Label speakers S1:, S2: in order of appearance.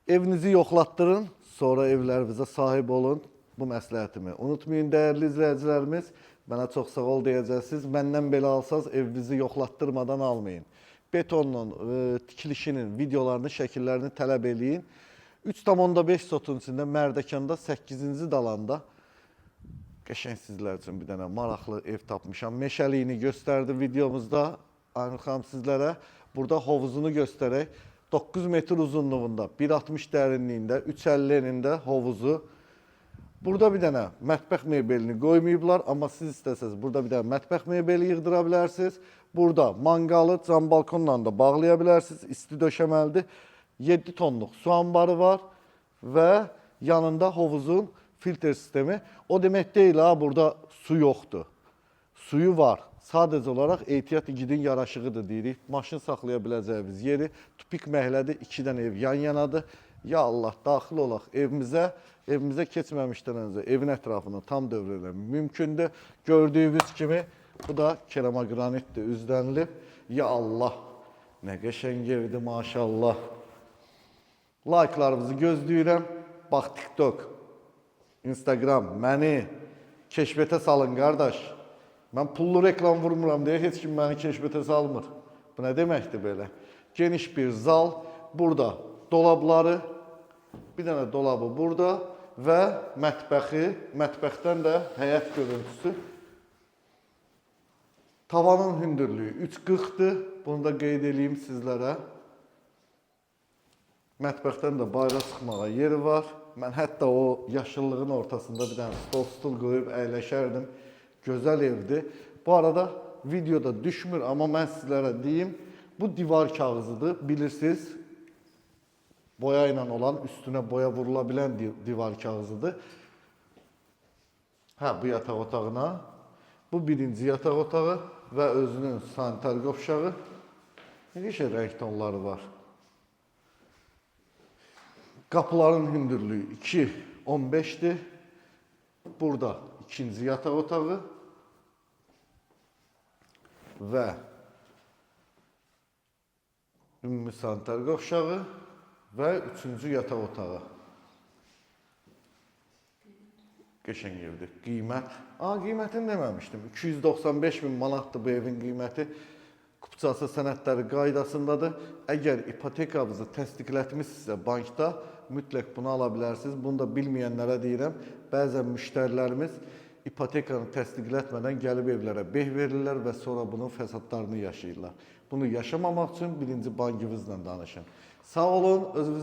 S1: Evinizi yoxlatdırın, sonra evlərinizə sahib olun. Bu məsləhətimi unutmayın dəyərli izləyicilərimiz. Mənə çox sağ ol deyəcəksiniz. Məndən belə alsanız evinizi yoxlatdırmadan almayın. Betonun tikilişinin videolarını, şəkillərini tələb eləyin. 3,5 sotun içində Mərdəkanda 8-ci dalanda qəşəng sizlər üçün bir dənə maraqlı ev tapmışam. Meşəliyini göstərdi videomuzda. Aynur xanım sizlərə burada hovuzunu göstərək. 9 metr uzunluğunda, 1,60 dərinliyində, 3,50 enində hovuzu. Burada bir dənə mətbəx mebelini qoymayıblar, amma siz istəsəniz burada bir dənə mətbəx mebeli yığdıra bilərsiniz. Burada manqalı cam balkonla da bağlaya bilərsiniz. İsti döşəməlidir. 7 tonluq su anbarı var və yanında hovuzun filtr sistemi. O demək deyil ha, burada su yoxdur. Suyu var. Sadəcə olaraq ehtiyat igidin yaraşığıdır deyirik. Maşın saxlaya biləcəyimiz yeri. Tupik məhəllədir, 2 dənə ev yan-yanadır. Ya Allah, daxil olaq evimizə keçməmişdən öncə evin ətrafını tam dövr eləmək mümkündür. Gördüyünüz kimi bu da keramogranitdir, üzdənilib. Ya Allah, nə qəşəng evdir maşallah. Like'larınızı gözləyirəm. Bax, TikTok, Instagram, məni keşfətə salın qardaş. Mən pullu reklam vurmuram deyə heç kim məni keşfətə salmır. Bu nə deməkdir belə? Geniş bir zal, burada dolabları, bir dənə dolabı burada və mətbəxi, mətbəxdən də həyət görüntüsü. Tavanın hündürlüyü 3,40-dır, bunu da qeyd edeyim sizlərə. Mətbəxdən də bayra çıxmağa yeri var. Mən hətta o yaşıllığın ortasında bir dənə stol qoyub əyləşərdim. Gözəl evdir. Bu arada videoda düşmür, amma mən sizlərə deyim, bu divar kağızıdır. Bilirsiniz, boya ilə olan, üstünə boya vurula bilən divar kağızıdır. Hə, bu yataq otağına, bu birinci yataq otağı və özünün sanitar qovşağı. Nə qəşəng rəng tonları var. Qapıların hündürlüyü 2,15-dir. Burada ikinci yataq otağı və ümumi sanitar qovşağı və üçüncü yataq otağı. Qəşəng evdir. Qiymət. Qiymətini deməmişdim. 295 min manatdır bu evin qiyməti. Kupçası sənədləri qaydasındadır. Əgər ipotekanızı təsdiqlətmişsinizsə bankda, mütləq bunu ala bilərsiniz. Bunu da bilməyənlərə deyirəm. Bəzən müştərilərimiz ipotekanı təsdiqlətmədən gəlib evlərə beh verirlər və sonra bunun fəsadlarını yaşayırlar. Bunu yaşamamaq üçün birinci bankınızla danışın. Sağ olun, özünüzə